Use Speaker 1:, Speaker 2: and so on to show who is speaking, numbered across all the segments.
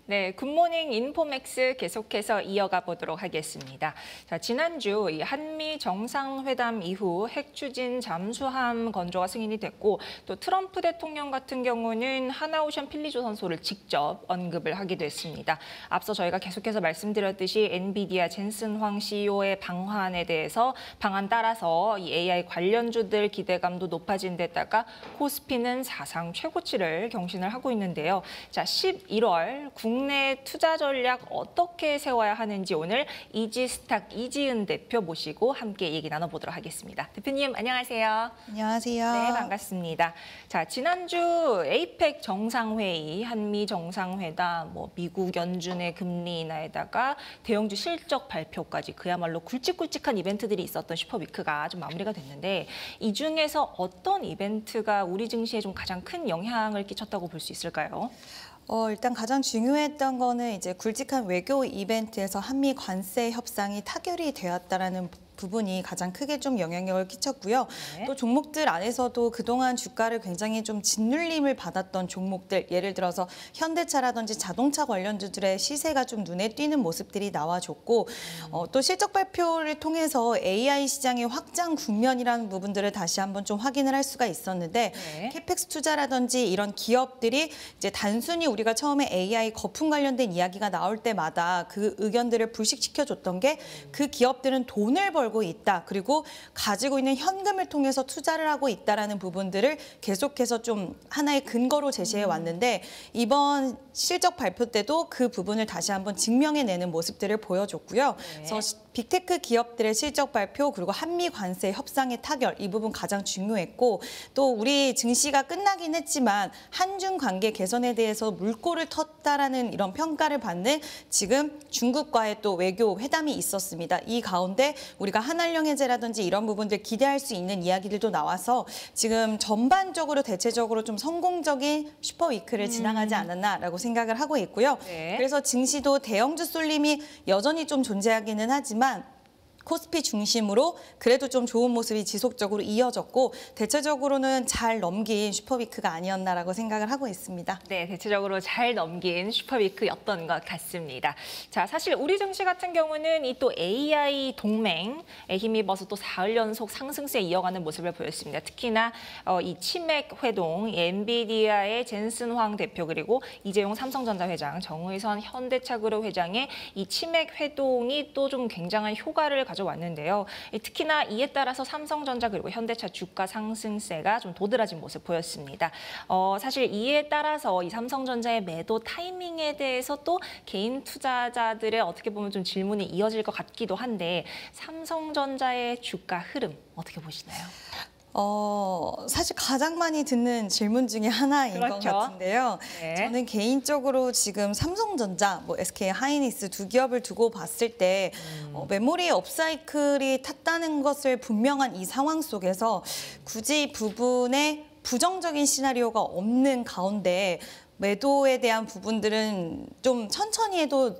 Speaker 1: 네, 굿모닝 인포맥스 계속해서 이어가 보도록 하겠습니다. 자, 지난주 이 한미 정상회담 이후 핵 추진 잠수함 건조가 승인이 됐고 또 트럼프 대통령 같은 경우는 하나오션 필리조선소를 직접 언급을 하기도 했습니다. 앞서 저희가 계속해서 말씀드렸듯이 엔비디아 젠슨 황 CEO의 방한에 대해서 방한 따라서 이 AI 관련주들 기대감도 높아진 데다가 코스피는 사상 최고치를 경신을 하고 있는데요. 자, 11월 국내 투자 전략 어떻게 세워야 하는지 오늘 이지스탁 이지은 대표 모시고 함께 얘기 나눠보도록 하겠습니다. 대표님 안녕하세요.
Speaker 2: 안녕하세요.
Speaker 1: 네, 반갑습니다. 자, 지난주 에이펙 정상회의, 한미 정상회담, 미국 연준의 금리 인하에다가 대형주 실적 발표까지 그야말로 굵직굵직한 이벤트들이 있었던 슈퍼위크가 좀 마무리가 됐는데 이 중에서 어떤 이벤트가 우리 증시에 좀 가장 큰 영향을 끼쳤다고 볼 수 있을까요?
Speaker 2: 일단 가장 중요했던 거는 이제 굵직한 외교 이벤트에서 한미 관세 협상이 타결이 되었다라는 부분이 가장 크게 좀 영향력을 끼쳤고요.
Speaker 1: 네.
Speaker 2: 또 종목들 안에서도 그동안 주가를 굉장히 좀 짓눌림을 받았던 종목들, 예를 들어서 현대차라든지 자동차 관련주들의 시세가 좀 눈에 띄는 모습들이 나와줬고 또 실적 발표를 통해서 AI 시장의 확장 국면이라는 부분들을 다시 한번 좀 확인을 할 수가 있었는데
Speaker 1: 네.
Speaker 2: 캐펙스 투자라든지 이런 기업들이 이제 단순히 우리가 처음에 AI 거품 관련된 이야기가 나올 때마다 그 의견들을 불식시켜줬던 게 그 기업들은 돈을 벌고 있다. 그리고 가지고 있는 현금을 통해서 투자를 하고 있다라는 부분들을 계속해서 좀 하나의 근거로 제시해 왔는데 이번 실적 발표 때도 그 부분을 다시 한번 증명해내는 모습들을 보여줬고요.
Speaker 1: 네.
Speaker 2: 그래서 빅테크 기업들의 실적 발표 그리고 한미 관세 협상의 타결 이 부분 가장 중요했고 또 우리 증시가 끝나긴 했지만 한중 관계 개선에 대해서 물꼬를 텄다라는 이런 평가를 받는 지금 중국과의 또 외교 회담이 있었습니다. 이 가운데 우리가 한한령 해제라든지 이런 부분들 기대할 수 있는 이야기들도 나와서 지금 전반적으로 대체적으로 좀 성공적인 슈퍼위크를 지나가지 않았나라고 생각을 하고 있고요.
Speaker 1: 네.
Speaker 2: 그래서 증시도 대형주 쏠림이 여전히 좀 존재하기는 하지만 코스피 중심으로 그래도 좀 좋은 모습이 지속적으로 이어졌고 대체적으로는 잘 넘긴 슈퍼위크가 아니었나라고 생각을 하고 있습니다.
Speaker 1: 네, 대체적으로 잘 넘긴 슈퍼위크였던 것 같습니다. 자, 사실 우리 증시 같은 경우는 이 또 AI 동맹에 힘입어서 또 4일 연속 상승세 이어가는 모습을 보였습니다. 특히나 이 치맥 회동, 엔비디아의 젠슨 황 대표 그리고 이재용 삼성전자 회장, 정의선 현대차그룹 회장의 이 치맥 회동이 또 좀 굉장한 효과를 가져왔는데요. 특히나 이에 따라서 삼성전자 그리고 현대차 주가 상승세가 좀 도드라진 모습 보였습니다. 사실 이에 따라서 이 삼성전자의 매도 타이밍에 대해서 또 개인 투자자들의 어떻게 보면 좀 질문이 이어질 것 같기도 한데 삼성전자의 주가 흐름 어떻게 보시나요?
Speaker 2: 사실 가장 많이 듣는 질문 중에 하나인
Speaker 1: 그렇죠.
Speaker 2: 것 같은데요.
Speaker 1: 네.
Speaker 2: 저는 개인적으로 지금 삼성전자, SK 하이닉스 두 기업을 두고 봤을 때 메모리 업사이클이 탔다는 것을 분명한 이 상황 속에서 굳이 부분에 부정적인 시나리오가 없는 가운데 매도에 대한 부분들은 좀 천천히 해도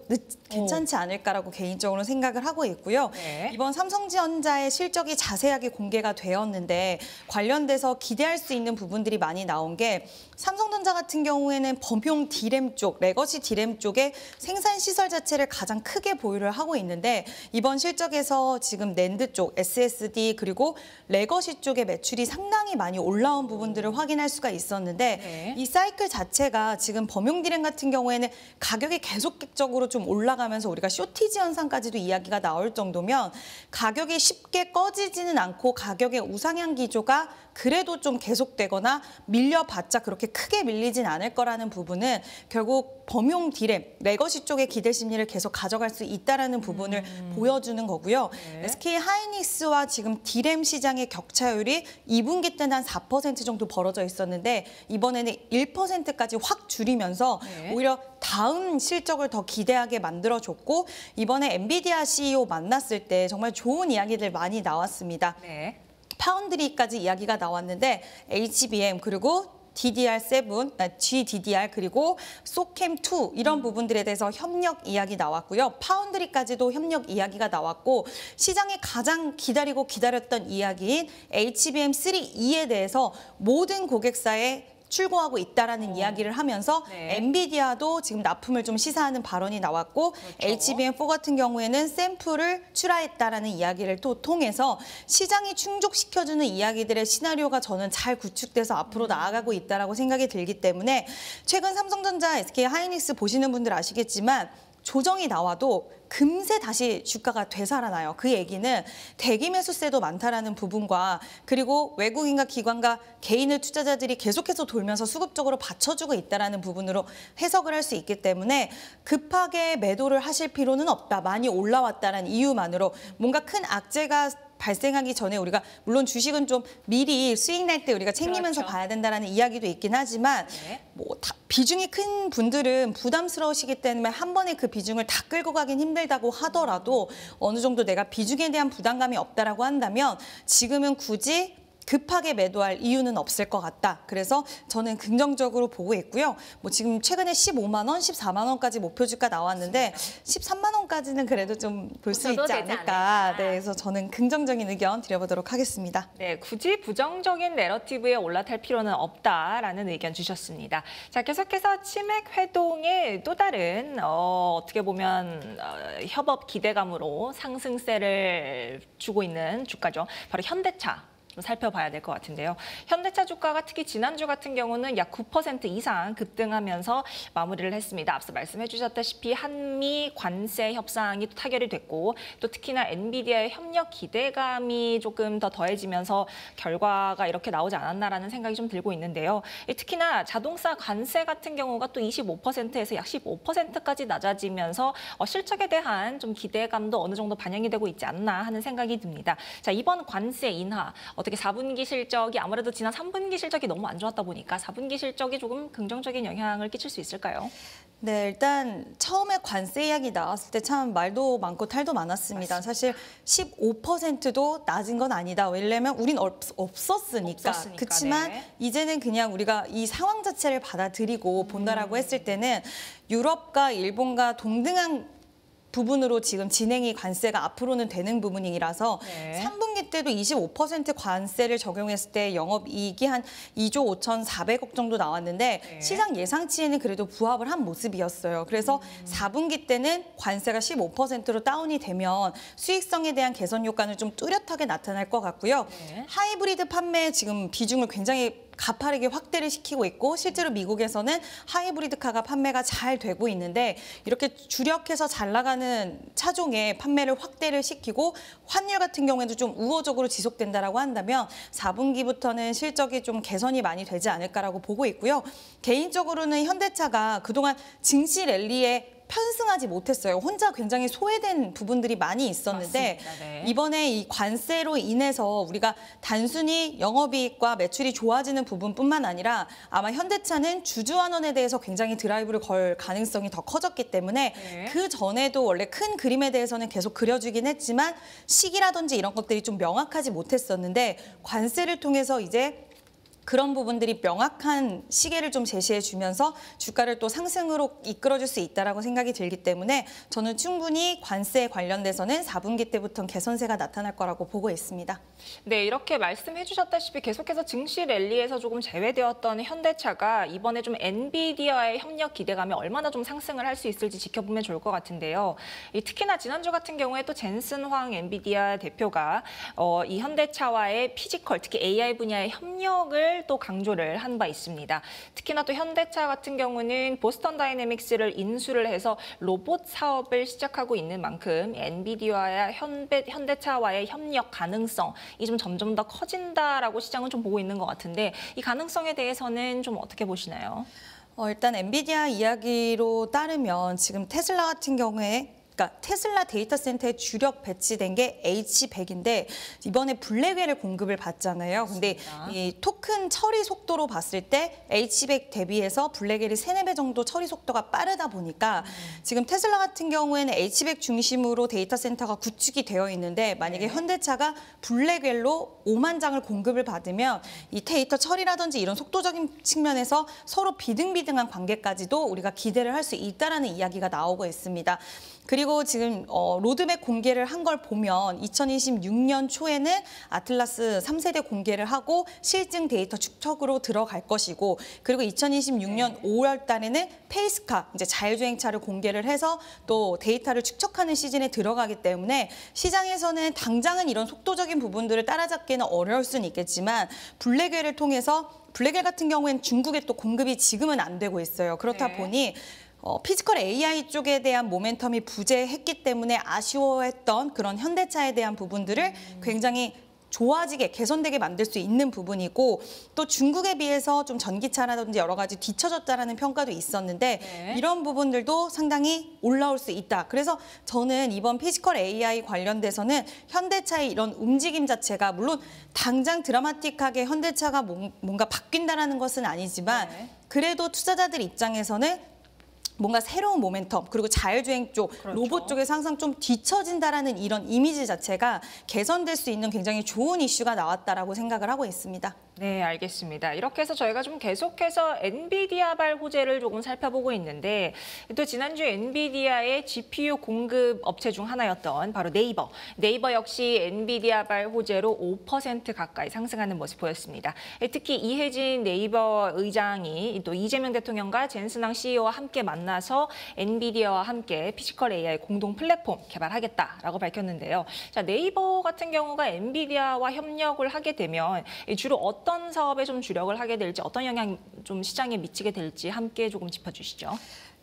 Speaker 2: 괜찮지 않을까라고 개인적으로 생각을 하고 있고요.
Speaker 1: 네.
Speaker 2: 이번 삼성전자의 실적이 자세하게 공개가 되었는데 관련돼서 기대할 수 있는 부분들이 많이 나온 게 삼성전자 같은 경우에는 범용 D램 쪽, 레거시 D램 쪽에 생산 시설 자체를 가장 크게 보유를 하고 있는데 이번 실적에서 지금 낸드 쪽, SSD 그리고 레거시 쪽의 매출이 상당히 많이 올라온 부분들을 확인할 수가 있었는데
Speaker 1: 네.
Speaker 2: 이 사이클 자체가 지금 범용 D램 같은 경우에는 가격이 계속적으로 좀 올라가면서 우리가 쇼티지 현상까지도 이야기가 나올 정도면 가격이 쉽게 꺼지지는 않고 가격의 우상향 기조가 그래도 좀 계속되거나 밀려봤자 그렇게 크게 밀리진 않을 거라는 부분은 결국 범용 D램, 레거시 쪽의 기대 심리를 계속 가져갈 수 있다는 부분을 보여주는 거고요.
Speaker 1: 네.
Speaker 2: SK 하이닉스와 지금 D램 시장의 격차율이 2분기 때는 한 4% 정도 벌어져 있었는데 이번에는 1%까지 확 줄이면서
Speaker 1: 네.
Speaker 2: 오히려 다음 실적을 더 기대하게 만들어줬고 이번에 엔비디아 CEO 만났을 때 정말 좋은 이야기들 많이 나왔습니다.
Speaker 1: 네.
Speaker 2: 파운드리까지 이야기가 나왔는데 HBM 그리고 DDR7, GDDR 그리고 소캠2 이런 부분들에 대해서 협력 이야기 나왔고요. 파운드리까지도 협력 이야기가 나왔고 시장이 가장 기다렸던 이야기인 HBM3E에 대해서 모든 고객사의 출고하고 있다라는 이야기를 하면서
Speaker 1: 네.
Speaker 2: 엔비디아도 지금 납품을 좀 시사하는 발언이 나왔고
Speaker 1: 그렇죠.
Speaker 2: HBM4 같은 경우에는 샘플을 출하했다라는 이야기를 또 통해서 시장이 충족시켜주는 이야기들의 시나리오가 저는 잘 구축돼서 앞으로 나아가고 있다라고 생각이 들기 때문에 최근 삼성전자, SK하이닉스 보시는 분들 아시겠지만 조정이 나와도 금세 다시 주가가 되살아나요. 그 얘기는 대기 매수세도 많다라는 부분과 그리고 외국인과 기관과 개인의 투자자들이 계속해서 돌면서 수급적으로 받쳐주고 있다라는 부분으로 해석을 할 수 있기 때문에 급하게 매도를 하실 필요는 없다. 많이 올라왔다는 이유만으로 뭔가 큰 악재가 발생하기 전에 우리가 물론 주식은 좀 미리 수익 날 때 우리가 챙기면서
Speaker 1: 그렇죠.
Speaker 2: 봐야 된다는 이야기도 있긴 하지만
Speaker 1: 네.
Speaker 2: 비중이 큰 분들은 부담스러우시기 때문에 한 번에 그 비중을 다 끌고 가긴 힘들다고 하더라도 어느 정도 내가 비중에 대한 부담감이 없다라고 한다면 지금은 굳이 급하게 매도할 이유는 없을 것 같다. 그래서 저는 긍정적으로 보고 있고요. 뭐 지금 최근에 15만 원, 14만 원까지 목표 주가 나왔는데 13만 원까지는 그래도 좀 볼 수 있지
Speaker 1: 보셔도 되지
Speaker 2: 않을까.
Speaker 1: 않을까.
Speaker 2: 네, 그래서 저는 긍정적인 의견 드려보도록 하겠습니다.
Speaker 1: 네, 굳이 부정적인 내러티브에 올라탈 필요는 없다라는 의견 주셨습니다. 자, 계속해서 치맥 회동의 또 다른 어떻게 보면 협업 기대감으로 상승세를 주고 있는 주가죠. 바로 현대차. 좀 살펴봐야 될 것 같은데요. 현대차 주가가 특히 지난주 같은 경우는 약 9% 이상 급등하면서 마무리를 했습니다. 앞서 말씀해 주셨다시피 한미 관세 협상이 또 타결이 됐고 또 특히나 엔비디아의 협력 기대감이 조금 더 더해지면서 결과가 이렇게 나오지 않았나라는 생각이 좀 들고 있는데요. 특히나 자동차 관세 같은 경우가 또 25%에서 약 15%까지 낮아지면서 실적에 대한 좀 기대감도 어느 정도 반영이 되고 있지 않나 하는 생각이 듭니다. 자, 이번 관세 인하 어떻게 4분기 실적이 아무래도 지난 3분기 실적이 너무 안 좋았다 보니까 4분기 실적이 조금 긍정적인 영향을 끼칠 수 있을까요?
Speaker 2: 네, 일단 처음에 관세 이야기 나왔을 때 참 말도 많고 탈도 많았습니다. 사실 15%도 낮은 건 아니다. 왜냐면 우린 없었으니까. 그렇지만
Speaker 1: 네.
Speaker 2: 이제는 그냥 우리가 이 상황 자체를 받아들이고 본다라고 했을 때는 유럽과 일본과 동등한 부분으로 지금 진행이 관세가 앞으로는 되는 부분이라서
Speaker 1: 네.
Speaker 2: 3분기 때도 25% 관세를 적용했을 때 영업이익이 한 2조 5,400억 정도 나왔는데
Speaker 1: 네.
Speaker 2: 시장 예상치에는 그래도 부합을 한 모습이었어요. 그래서 4분기 때는 관세가 15%로 다운이 되면 수익성에 대한 개선 효과는 좀 뚜렷하게 나타날 것 같고요.
Speaker 1: 네.
Speaker 2: 하이브리드 판매 지금 비중을 굉장히 가파르게 확대를 시키고 있고 실제로 미국에서는 하이브리드카가 판매가 잘 되고 있는데 이렇게 주력해서 잘 나가는 차종의 판매를 확대를 시키고 환율 같은 경우에도 좀 우호적으로 지속된다라고 한다면 4분기부터는 실적이 좀 개선이 많이 되지 않을까라고 보고 있고요. 개인적으로는 현대차가 그동안 증시 랠리에 편승하지 못했어요. 혼자 굉장히 소외된 부분들이 많이 있었는데
Speaker 1: 맞습니다. 네.
Speaker 2: 이번에 이 관세로 인해서 우리가 단순히 영업이익과 매출이 좋아지는 부분뿐만 아니라 아마 현대차는 주주환원에 대해서 굉장히 드라이브를 걸 가능성이 더 커졌기 때문에
Speaker 1: 네.
Speaker 2: 그 전에도 원래 큰 그림에 대해서는 계속 그려주긴 했지만 시기라든지 이런 것들이 좀 명확하지 못했었는데 관세를 통해서 이제 그런 부분들이 명확한 시계를 좀 제시해 주면서 주가를 또 상승으로 이끌어줄 수 있다라고 생각이 들기 때문에 저는 충분히 관세에 관련돼서는 4분기 때부터 개선세가 나타날 거라고 보고 있습니다.
Speaker 1: 네, 이렇게 말씀해 주셨다시피 계속해서 증시 랠리에서 조금 제외되었던 현대차가 이번에 좀 엔비디아의 협력 기대감이 얼마나 좀 상승을 할 수 있을지 지켜보면 좋을 것 같은데요. 특히나 지난주 같은 경우에 또 젠슨 황 엔비디아 대표가 이 현대차와의 피지컬, 특히 AI 분야의 협력을 또 강조를 한 바 있습니다. 특히나 또 현대차 같은 경우는 보스턴 다이내믹스를 인수를 해서 로봇 사업을 시작하고 있는 만큼 엔비디아와 현대차와의 협력 가능성이 좀 점점 더 커진다라고 시장은 좀 보고 있는 것 같은데 이 가능성에 대해서는 좀 어떻게 보시나요?
Speaker 2: 일단 엔비디아 이야기로 따르면 지금 테슬라 같은 경우에 그러니까 테슬라 데이터 센터에 주력 배치된 게 H100인데 이번에 블랙웰을 공급을 받잖아요. 근데 이 토큰 처리 속도로 봤을 때 H100 대비해서 블랙웰이 3-4배 정도 처리 속도가 빠르다 보니까 지금 테슬라 같은 경우에는 H100 중심으로 데이터 센터가 구축이 되어 있는데 만약에 현대차가 블랙웰로 5만 장을 공급을 받으면 이 데이터 처리라든지 이런 속도적인 측면에서 서로 비등비등한 관계까지도 우리가 기대를 할 수 있다라는 이야기가 나오고 있습니다. 그리고 지금 로드맵 공개를 한 걸 보면 2026년 초에는 아틀라스 3세대 공개를 하고 실증 데이터 축적으로 들어갈 것이고, 그리고 2026년 5월 달에는 페이스카, 이제 자율주행차를 공개를 해서 또 데이터를 축적하는 시즌에 들어가기 때문에 시장에서는 당장은 이런 속도적인 부분들을 따라잡기는 어려울 수는 있겠지만, 블랙웰을 통해서 블랙웰 같은 경우에는 중국에 또 공급이 지금은 안 되고 있어요. 그렇다
Speaker 1: 네.
Speaker 2: 보니 피지컬 AI 쪽에 대한 모멘텀이 부재했기 때문에 아쉬워했던 그런 현대차에 대한 부분들을 굉장히 좋아지게, 개선되게 만들 수 있는 부분이고, 또 중국에 비해서 좀 전기차라든지 여러 가지 뒤처졌다라는 평가도 있었는데
Speaker 1: 네.
Speaker 2: 이런 부분들도 상당히 올라올 수 있다. 그래서 저는 이번 피지컬 AI 관련돼서는 현대차의 이런 움직임 자체가, 물론 당장 드라마틱하게 현대차가 뭔가 바뀐다라는 것은 아니지만
Speaker 1: 네.
Speaker 2: 그래도 투자자들 입장에서는 뭔가 새로운 모멘텀, 그리고 자율주행 쪽,
Speaker 1: 그렇죠.
Speaker 2: 로봇 쪽에서 항상 좀 뒤처진다라는 이런 이미지 자체가 개선될 수 있는 굉장히 좋은 이슈가 나왔다라고 생각을 하고 있습니다.
Speaker 1: 네, 알겠습니다. 이렇게 해서 저희가 좀 계속해서 엔비디아발 호재를 조금 살펴보고 있는데, 또 지난주 엔비디아의 GPU 공급 업체 중 하나였던 바로 네이버. 네이버 역시 엔비디아발 호재로 5% 가까이 상승하는 모습 보였습니다. 특히 이혜진 네이버 의장이 또 이재명 대통령과 젠슨왕 CEO와 함께 만나서 엔비디아와 함께 피지컬 AI 공동 플랫폼 개발하겠다라고 밝혔는데요. 자, 네이버 같은 경우가 엔비디아와 협력을 하게 되면 주로 어떤 사업에 좀 주력을 하게 될지, 어떤 영향 좀 시장에 미치게 될지 함께 조금 짚어주시죠.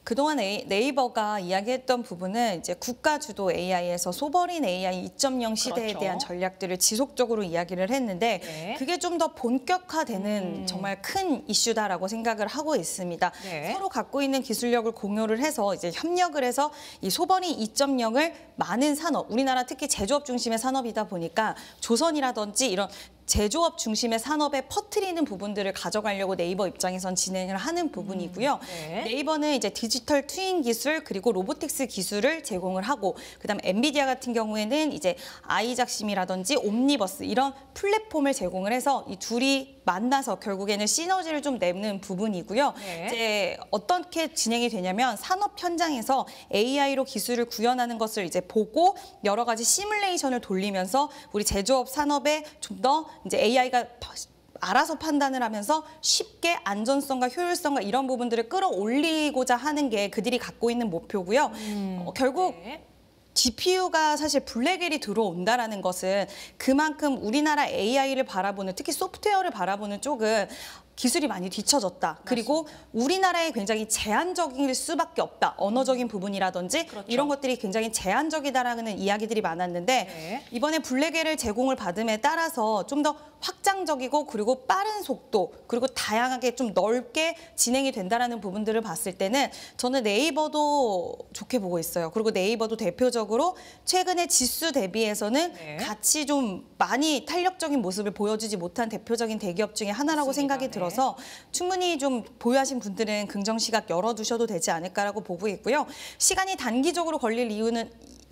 Speaker 2: 그동안 네이버가 이야기했던 부분은 이제 국가 주도 AI에서 소버린 AI 2.0 시대에
Speaker 1: 그렇죠.
Speaker 2: 대한 전략들을 지속적으로 이야기를 했는데
Speaker 1: 네.
Speaker 2: 그게 좀 더 본격화되는 정말 큰 이슈다라고 생각을 하고 있습니다.
Speaker 1: 네.
Speaker 2: 서로 갖고 있는 기술력을 공유를 해서 이제 협력을 해서 이 소버린 2.0을 많은 산업, 우리나라 특히 제조업 중심의 산업이다 보니까 조선이라든지 이런 제조업 중심의 산업에 퍼뜨리는 부분들을 가져가려고 네이버 입장에선 진행을 하는 부분이고요.
Speaker 1: 네.
Speaker 2: 네이버는 이제 디지털 트윈 기술 그리고 로보틱스 기술을 제공을 하고, 그다음에 엔비디아 같은 경우에는 이제 아이작심이라든지 옴니버스 이런 플랫폼을 제공을 해서 이 둘이 만나서 결국에는 시너지를 좀 내는 부분이고요.
Speaker 1: 네.
Speaker 2: 이제 어떻게 진행이 되냐면 산업 현장에서 AI로 기술을 구현하는 것을 이제 보고 여러 가지 시뮬레이션을 돌리면서 우리 제조업 산업에 좀 더 이제 AI가 알아서 판단을 하면서 쉽게 안전성과 효율성과 이런 부분들을 끌어올리고자 하는 게 그들이 갖고 있는 목표고요. 결국
Speaker 1: 네.
Speaker 2: GPU가 사실 블랙웰이 들어온다라는 것은 그만큼 우리나라 AI를 바라보는, 특히 소프트웨어를 바라보는 쪽은 기술이 많이 뒤처졌다. 그리고 우리나라에 굉장히 제한적일 수밖에 없다. 언어적인 부분이라든지
Speaker 1: 그렇죠.
Speaker 2: 이런 것들이 굉장히 제한적이다라는 이야기들이 많았는데
Speaker 1: 네.
Speaker 2: 이번에 블랙웰을 제공을 받음에 따라서 좀 더 확장적이고 그리고 빠른 속도 그리고 다양하게 좀 넓게 진행이 된다라는 부분들을 봤을 때는 저는 네이버도 좋게 보고 있어요. 그리고 네이버도 대표적으로 최근에 지수 대비해서는
Speaker 1: 네.
Speaker 2: 같이 좀 많이 탄력적인 모습을 보여주지 못한 대표적인 대기업 중에 하나라고
Speaker 1: 맞습니다.
Speaker 2: 생각이
Speaker 1: 네.
Speaker 2: 들어서 충분히 좀 보유하신 분들은 긍정 시각 열어두셔도 되지 않을까라고 보고 있고요. 시간이 단기적으로 걸릴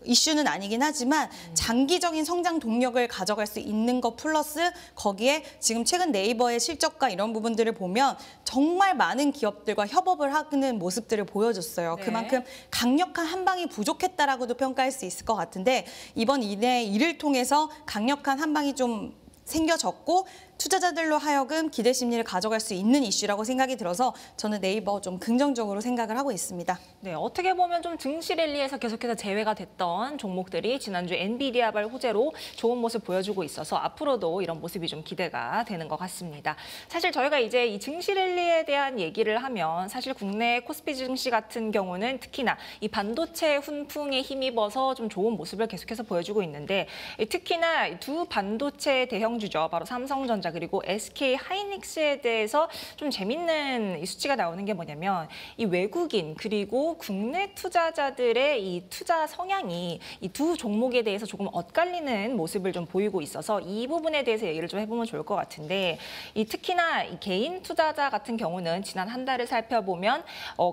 Speaker 2: 이슈는 아니긴 하지만 장기적인 성장 동력을 가져갈 수 있는 것 플러스 거기에 지금 최근 네이버의 실적과 이런 부분들을 보면 정말 많은 기업들과 협업을 하는 모습들을 보여줬어요.
Speaker 1: 네.
Speaker 2: 그만큼 강력한 한 방이 부족했다라고도 평가할 수 있을 것 같은데 이번 이를 통해서 강력한 한 방이 좀 생겨졌고 투자자들로 하여금 기대 심리를 가져갈 수 있는 이슈라고 생각이 들어서 저는 네이버 좀 긍정적으로 생각을 하고 있습니다.
Speaker 1: 네, 어떻게 보면 좀 증시 랠리에서 계속해서 제외가 됐던 종목들이 지난주 엔비디아발 호재로 좋은 모습 보여주고 있어서 앞으로도 이런 모습이 좀 기대가 되는 것 같습니다. 사실 저희가 이제 이 증시 랠리에 대한 얘기를 하면 사실 국내 코스피 증시 같은 경우는 특히나 이 반도체 훈풍에 힘입어서 좀 좋은 모습을 계속해서 보여주고 있는데 특히나 두 반도체 대형주죠. 바로 삼성전자 그리고 SK 하이닉스에 대해서 좀 재밌는 이 수치가 나오는 게 뭐냐면 이 외국인 그리고 국내 투자자들의 이 투자 성향이 이 두 종목에 대해서 조금 엇갈리는 모습을 좀 보이고 있어서 이 부분에 대해서 얘기를 좀 해보면 좋을 것 같은데 이 특히나 이 개인 투자자 같은 경우는 지난 한 달을 살펴보면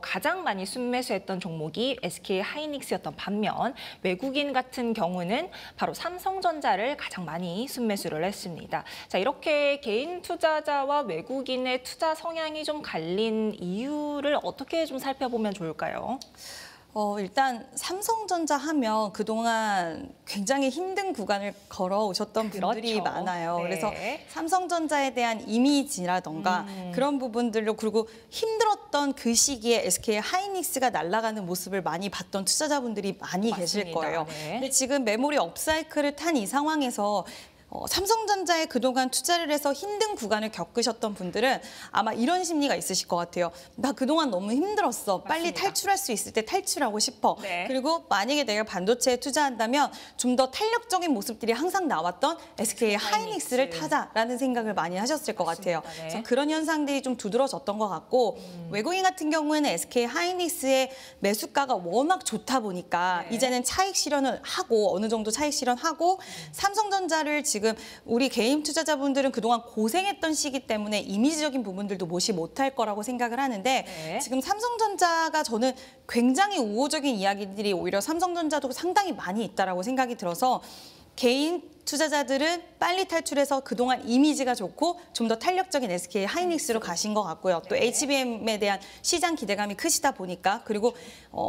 Speaker 1: 가장 많이 순매수했던 종목이 SK 하이닉스였던 반면 외국인 같은 경우는 바로 삼성전자를 가장 많이 순매수를 했습니다. 자, 이렇게 개인 투자자와 외국인의 투자 성향이 좀 갈린 이유를 어떻게 좀 살펴보면 좋을까요?
Speaker 2: 일단 삼성전자 하면 그동안 굉장히 힘든 구간을 걸어오셨던 분들이
Speaker 1: 그렇죠.
Speaker 2: 많아요.
Speaker 1: 네.
Speaker 2: 그래서 삼성전자에 대한 이미지라던가 그런 부분들로 그리고 힘들었던 그 시기에 SK 하이닉스가 날아가는 모습을 많이 봤던 투자자분들이 많이 계실
Speaker 1: 맞습니다.
Speaker 2: 거예요.
Speaker 1: 네.
Speaker 2: 근데 지금 메모리 업사이클을 탄 이 상황에서 삼성전자에 그동안 투자를 해서 힘든 구간을 겪으셨던 분들은 아마 이런 심리가 있으실 것 같아요. 나 그동안 너무 힘들었어. 빨리
Speaker 1: 맞습니다.
Speaker 2: 탈출할 수 있을 때 탈출하고 싶어.
Speaker 1: 네.
Speaker 2: 그리고 만약에 내가 반도체에 투자한다면 좀 더 탄력적인 모습들이 항상 나왔던 SK 하이닉스를 타자라는 생각을 많이 하셨을 것 같아요.
Speaker 1: 맞습니다. 네.
Speaker 2: 그래서 그런 현상들이 좀 두드러졌던 것 같고 외국인 같은 경우에는 SK 하이닉스의 매수가가 워낙 좋다 보니까
Speaker 1: 네.
Speaker 2: 이제는 차익 실현을 하고 어느 정도 차익 실현하고 삼성전자를 지금 우리 개인 투자자분들은 그동안 고생했던 시기 때문에 이미지적인 부분들도 무시 못할 거라고 생각을 하는데
Speaker 1: 네.
Speaker 2: 지금 삼성전자가 저는 굉장히 우호적인 이야기들이 오히려 삼성전자도 상당히 많이 있다라고 생각이 들어서 개인 투자자들은 빨리 탈출해서 그동안 이미지가 좋고 좀 더 탄력적인 SK 하이닉스로 가신 것 같고요. 또
Speaker 1: 네.
Speaker 2: HBM에 대한 시장 기대감이 크시다 보니까 그리고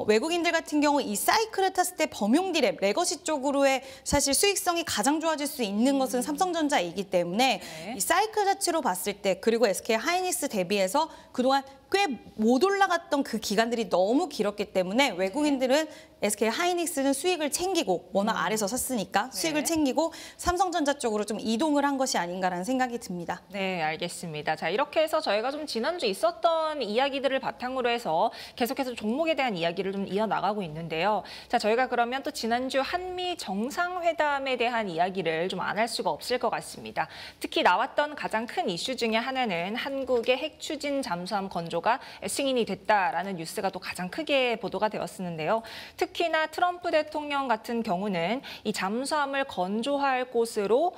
Speaker 2: 외국인들 같은 경우 이 사이클을 탔을 때 범용 디램, 레거시 쪽으로의 사실 수익성이 가장 좋아질 수 있는 것은 삼성전자이기 때문에
Speaker 1: 네.
Speaker 2: 이 사이클 자체로 봤을 때 그리고 SK 하이닉스 대비해서 그동안 꽤 못 올라갔던 그 기간들이 너무 길었기 때문에 외국인들은 SK 하이닉스는 수익을 챙기고 워낙 아래서 샀으니까 수익을 챙기고 삼성전자 쪽으로 좀 이동을 한 것이 아닌가라는 생각이 듭니다.
Speaker 1: 네, 알겠습니다. 자, 이렇게 해서 저희가 좀 지난주 있었던 이야기들을 바탕으로 해서 계속해서 종목에 대한 이야기를 좀 이어나가고 있는데요. 자, 저희가 그러면 또 지난주 한미 정상회담에 대한 이야기를 좀 안 할 수가 없을 것 같습니다. 특히 나왔던 가장 큰 이슈 중에 하나는 한국의 핵 추진 잠수함 건조가 승인이 됐다라는 뉴스가 또 가장 크게 보도가 되었었는데요. 특히나 트럼프 대통령 같은 경우는 이 잠수함을 건조할 곳으로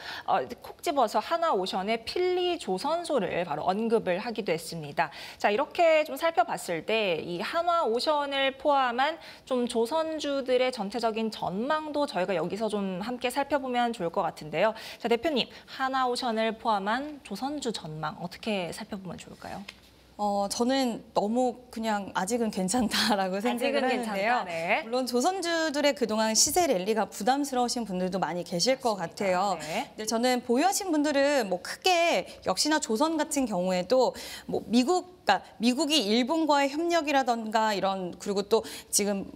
Speaker 1: 콕 집어서 하나오션의 필리 조선소를 바로 언급을 하기도 했습니다. 자, 이렇게 좀 살펴봤을 때 이 하나오션을 포함한 좀 조선주들의 전체적인 전망도 저희가 여기서 좀 함께 살펴보면 좋을 것 같은데요. 자, 대표님, 하나오션을 포함한 조선주 전망 어떻게 살펴보면 좋을까요?
Speaker 2: 저는 너무 그냥 아직은 괜찮다라고 생각을 하는데요.
Speaker 1: 괜찮다, 네.
Speaker 2: 물론 조선주들의 그동안 시세 랠리가 부담스러우신 분들도 많이 계실 것 같아요.
Speaker 1: 네.
Speaker 2: 근데 저는 보유하신 분들은 뭐 크게 역시나 조선 같은 경우에도 뭐 미국이 일본과의 협력이라던가 이런 그리고 또 지금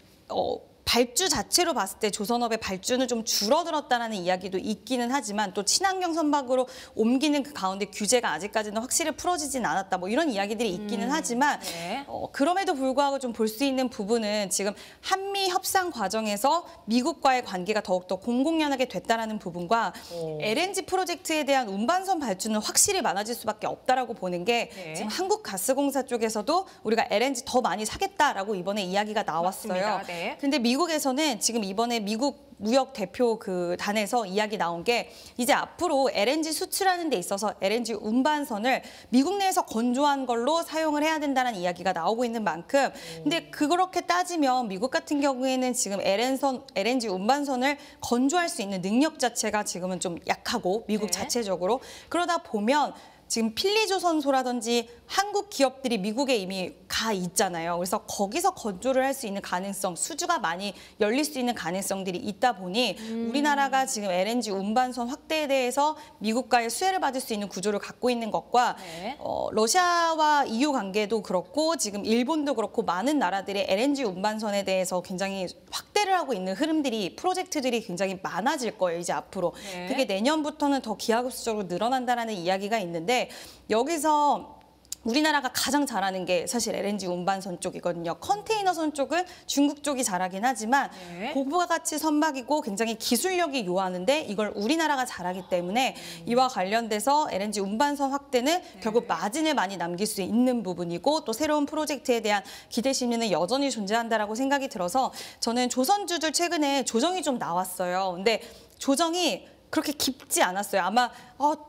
Speaker 2: 발주 자체로 봤을 때 조선업의 발주는 좀 줄어들었다는 이야기도 있기는 하지만 또 친환경 선박으로 옮기는 그 가운데 규제가 아직까지는 확실히 풀어지진 않았다. 뭐 이런 이야기들이 있기는 하지만
Speaker 1: 네.
Speaker 2: 그럼에도 불구하고 좀 볼 수 있는 부분은 지금 한미 협상 과정에서 미국과의 관계가 더욱더 공공연하게 됐다라는 부분과 LNG 프로젝트에 대한 운반선 발주는 확실히 많아질 수밖에 없다라고 보는 게
Speaker 1: 네.
Speaker 2: 지금 한국가스공사 쪽에서도 우리가 LNG 더 많이 사겠다라고 이번에 이야기가 나왔어요.
Speaker 1: 맞습니다. 네.
Speaker 2: 근데 미국에서는 지금 이번에 미국 무역 대표 그 단에서 이야기 나온 게 이제 앞으로 LNG 수출하는 데 있어서 LNG 운반선을 미국 내에서 건조한 걸로 사용을 해야 된다는 이야기가 나오고 있는 만큼 근데 그렇게 따지면 미국 같은 경우에는 지금 LNG 운반선을 건조할 수 있는 능력 자체가 지금은 좀 약하고 미국
Speaker 1: 네.
Speaker 2: 자체적으로 그러다 보면 지금 필리조선소라든지 한국 기업들이 미국에 이미 가 있잖아요. 그래서 거기서 건조를 할 수 있는 가능성, 수주가 많이 열릴 수 있는 가능성들이 있다 보니 우리나라가 지금 LNG 운반선 확대에 대해서 미국과의 수혜를 받을 수 있는 구조를 갖고 있는 것과
Speaker 1: 네.
Speaker 2: 러시아와 EU 관계도 그렇고 지금 일본도 그렇고 많은 나라들의 LNG 운반선에 대해서 굉장히 확대를 하고 있는 흐름들이 프로젝트들이 굉장히 많아질 거예요. 이제 앞으로.
Speaker 1: 네.
Speaker 2: 그게 내년부터는 더 기하급수적으로 늘어난다는 이야기가 있는데 여기서 우리나라가 가장 잘하는 게 사실 LNG 운반선 쪽이거든요. 컨테이너선 쪽은 중국 쪽이 잘하긴 하지만
Speaker 1: 네.
Speaker 2: 고부가 가치 선박이고 굉장히 기술력이 요하는데 이걸 우리나라가 잘하기 때문에 이와 관련돼서 LNG 운반선 확대는 결국 마진을 많이 남길 수 있는 부분이고 또 새로운 프로젝트에 대한 기대 심리는 여전히 존재한다라고 생각이 들어서 저는 조선주들 최근에 조정이 좀 나왔어요. 근데 조정이 그렇게 깊지 않았어요. 아마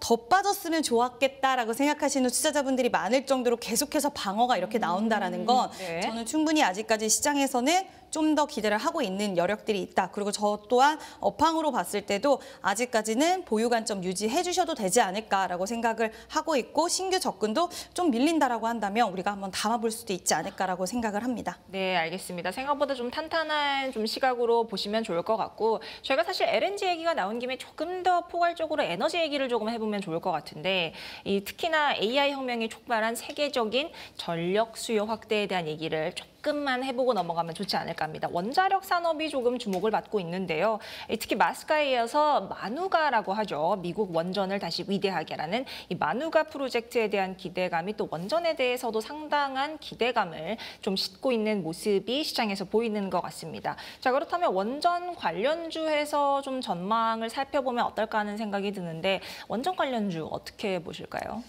Speaker 2: 더 빠졌으면 좋았겠다라고 생각하시는 투자자분들이 많을 정도로 계속해서 방어가 이렇게 나온다라는 건
Speaker 1: 네.
Speaker 2: 저는 충분히 아직까지 시장에서는 좀 더 기대를 하고 있는 여력들이 있다. 그리고 저 또한 업황으로 봤을 때도 아직까지는 보유 관점 유지해 주셔도 되지 않을까라고 생각을 하고 있고 신규 접근도 좀 밀린다라고 한다면 우리가 한번 담아볼 수도 있지 않을까라고 생각을 합니다.
Speaker 1: 네, 알겠습니다. 생각보다 좀 탄탄한 좀 시각으로 보시면 좋을 것 같고 저희가 사실 LNG 얘기가 나온 김에 조금 더 포괄적으로 에너지 얘기를 조금 해보면 좋을 것 같은데 특히나 AI 혁명이 촉발한 세계적인 전력 수요 확대에 대한 얘기를 조금만 해보고 넘어가면 좋지 않을까 합니다. 원자력 산업이 조금 주목을 받고 있는데요. 특히 마스카에 이어서 마누가라고 하죠. 미국 원전을 다시 위대하게라는 이 마누가 프로젝트에 대한 기대감이 또 원전에 대해서도 상당한 기대감을 좀 싣고 있는 모습이 시장에서 보이는 것 같습니다. 자, 그렇다면 원전 관련주에서 좀 전망을 살펴보면 어떨까 하는 생각이 드는데 원전 관련주 어떻게 보실까요?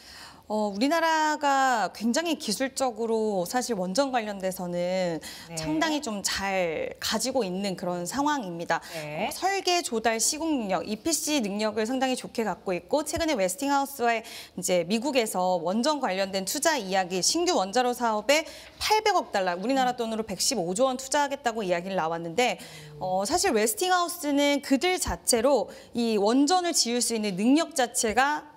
Speaker 2: 우리나라가 굉장히 기술적으로 사실 원전 관련돼서는
Speaker 1: 네.
Speaker 2: 상당히 좀 잘 가지고 있는 그런 상황입니다.
Speaker 1: 네.
Speaker 2: 설계, 조달, 시공 능력, EPC 능력을 상당히 좋게 갖고 있고 최근에 웨스팅하우스와의 이제 미국에서 원전 관련된 투자 이야기, 신규 원자로 사업에 800억 달러, 우리나라 돈으로 115조 원 투자하겠다고 이야기를 나왔는데 사실 웨스팅하우스는 그들 자체로 이 원전을 지을 수 있는 능력 자체가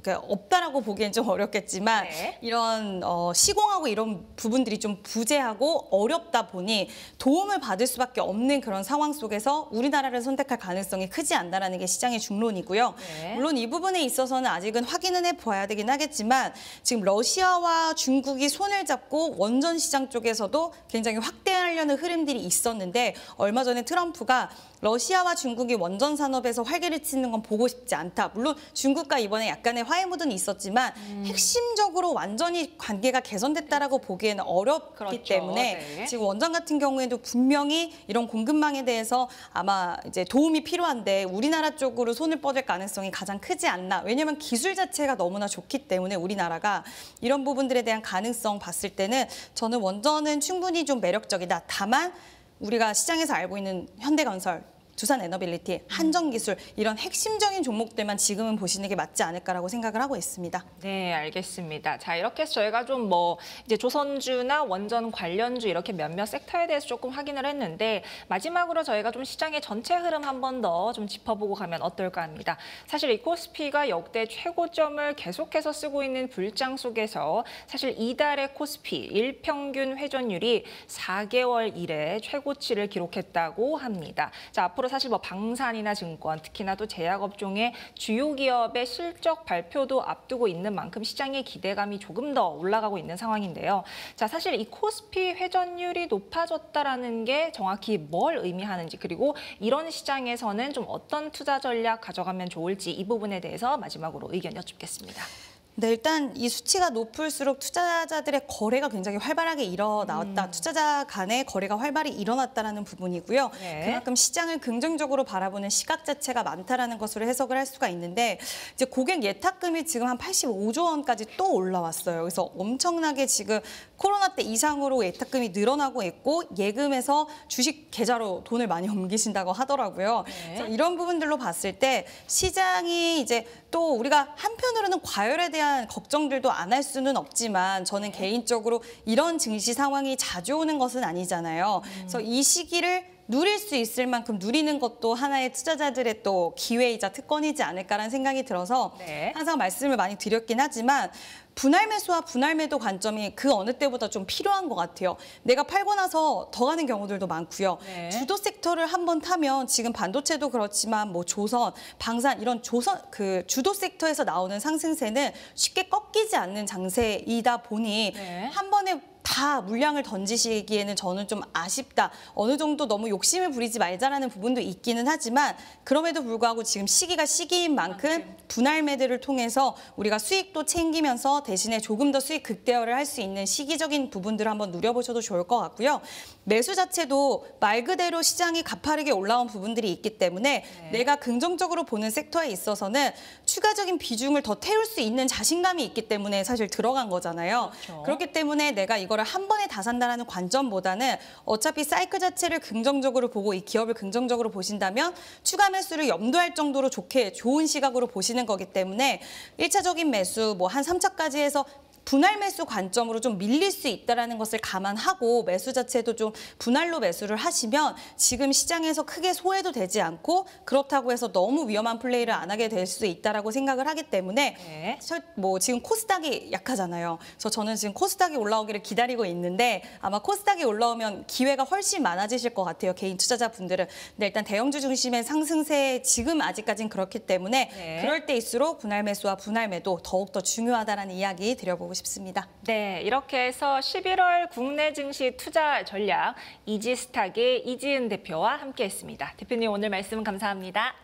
Speaker 2: 없다라고 보기엔 좀 어렵겠지만
Speaker 1: 네.
Speaker 2: 이런 시공하고 이런 부분들이 좀 부재하고 어렵다 보니 도움을 받을 수밖에 없는 그런 상황 속에서 우리나라를 선택할 가능성이 크지 않다라는 게 시장의 중론이고요.
Speaker 1: 네.
Speaker 2: 물론 이 부분에 있어서는 아직은 확인은 해봐야 되긴 하겠지만 지금 러시아와 중국이 손을 잡고 원전 시장 쪽에서도 굉장히 확대하려는 흐름들이 있었는데 얼마 전에 트럼프가 러시아와 중국이 원전 산업에서 활개를 치는 건 보고 싶지 않다. 물론 중국과 이번에 약간의 화해 무드는 있었지만 핵심적으로 완전히 관계가 개선됐다라고 보기에는 어렵기
Speaker 1: 그렇죠.
Speaker 2: 때문에
Speaker 1: 네.
Speaker 2: 지금 원전 같은 경우에도 분명히 이런 공급망에 대해서 아마 이제 도움이 필요한데 우리나라 쪽으로 손을 뻗을 가능성이 가장 크지 않나. 왜냐하면 기술 자체가 너무나 좋기 때문에 우리나라가 이런 부분들에 대한 가능성 봤을 때는 저는 원전은 충분히 좀 매력적이다. 다만 우리가 시장에서 알고 있는 현대건설, 두산에너빌리티, 한전기술 이런 핵심적인 종목들만 지금은 보시는 게 맞지 않을까라고 생각을 하고 있습니다.
Speaker 1: 네, 알겠습니다. 자, 이렇게 해서 저희가 좀 이제 조선주나 원전 관련주 이렇게 몇몇 섹터에 대해서 조금 확인을 했는데 마지막으로 저희가 좀 시장의 전체 흐름 한 번 더 좀 짚어보고 가면 어떨까 합니다. 사실 이 코스피가 역대 최고점을 계속해서 쓰고 있는 불장 속에서 사실 이달의 코스피 일평균 회전율이 4개월 이래 최고치를 기록했다고 합니다. 자, 앞으로 사실 방산이나 증권, 특히나 또 제약업종의 주요 기업의 실적 발표도 앞두고 있는 만큼 시장의 기대감이 조금 더 올라가고 있는 상황인데요. 자, 사실 이 코스피 회전율이 높아졌다라는 게 정확히 뭘 의미하는지 그리고 이런 시장에서는 좀 어떤 투자 전략 가져가면 좋을지 이 부분에 대해서 마지막으로 의견 여쭙겠습니다.
Speaker 2: 네, 일단 이 수치가 높을수록 투자자들의 거래가 굉장히 활발하게 일어나왔다. 투자자 간의 거래가 활발히 일어났다라는 부분이고요.
Speaker 1: 네.
Speaker 2: 그만큼 시장을 긍정적으로 바라보는 시각 자체가 많다라는 것으로 해석을 할 수가 있는데 이제 고객 예탁금이 지금 한 85조 원까지 또 올라왔어요. 그래서 엄청나게 지금 코로나 때 이상으로 예탁금이 늘어나고 있고 예금에서 주식 계좌로 돈을 많이 옮기신다고 하더라고요.
Speaker 1: 네.
Speaker 2: 그래서 이런 부분들로 봤을 때 시장이 이제 또 우리가 한편으로는 과열에 대한 걱정들도 안 할 수는 없지만 저는 개인적으로 이런 증시 상황이 자주 오는 것은 아니잖아요. 그래서 이 시기를 누릴 수 있을 만큼 누리는 것도 하나의 투자자들의 또 기회이자 특권이지 않을까라는 생각이 들어서
Speaker 1: 네.
Speaker 2: 항상 말씀을 많이 드렸긴 하지만 분할 매수와 분할 매도 관점이 그 어느 때보다 좀 필요한 것 같아요. 내가 팔고 나서 더 가는 경우들도 많고요.
Speaker 1: 네.
Speaker 2: 주도 섹터를 한번 타면 지금 반도체도 그렇지만 뭐 조선, 방산 이런 주도 섹터에서 나오는 상승세는 쉽게 꺾이지 않는 장세이다 보니
Speaker 1: 네.
Speaker 2: 한 번에 다 물량을 던지시기에는 저는 좀 아쉽다. 어느 정도 너무 욕심을 부리지 말자라는 부분도 있기는 하지만 그럼에도 불구하고 지금 시기가 시기인 만큼 분할 매도를 통해서 우리가 수익도 챙기면서 대신에 조금 더 수익 극대화를 할 수 있는 시기적인 부분들을 한번 누려보셔도 좋을 것 같고요. 매수 자체도 말 그대로 시장이 가파르게 올라온 부분들이 있기 때문에 내가 긍정적으로 보는 섹터에 있어서는 추가적인 비중을 더 태울 수 있는 자신감이 있기 때문에 사실 들어간 거잖아요.
Speaker 1: 그렇죠.
Speaker 2: 그렇기 때문에 내가 이거를 이거를 한 번에 다 산다라는 관점보다는 어차피 사이클 자체를 긍정적으로 보고 이 기업을 긍정적으로 보신다면 추가 매수를 염두할 정도로 좋은 시각으로 보시는 거기 때문에 1차적인 매수 뭐 한 3차까지 해서 분할 매수 관점으로 좀 밀릴 수 있다는 것을 감안하고 매수 자체도 좀 분할로 매수를 하시면 지금 시장에서 크게 소외도 되지 않고 그렇다고 해서 너무 위험한 플레이를 안 하게 될 수 있다라고 생각을 하기 때문에
Speaker 1: 네.
Speaker 2: 뭐 지금 코스닥이 약하잖아요. 그래서 저는 지금 코스닥이 올라오기를 기다리고 있는데 아마 코스닥이 올라오면 기회가 훨씬 많아지실 것 같아요. 개인 투자자분들은. 근데 일단 대형주 중심의 상승세 지금 아직까지는 그렇기 때문에
Speaker 1: 네.
Speaker 2: 그럴 때일수록 분할 매수와 분할 매도 더욱더 중요하다는 이야기 드려보고 싶습니다.
Speaker 1: 네, 이렇게 해서 11월 국내 증시 투자 전략 이지스탁의 이지은 대표와 함께했습니다. 대표님 오늘 말씀 감사합니다.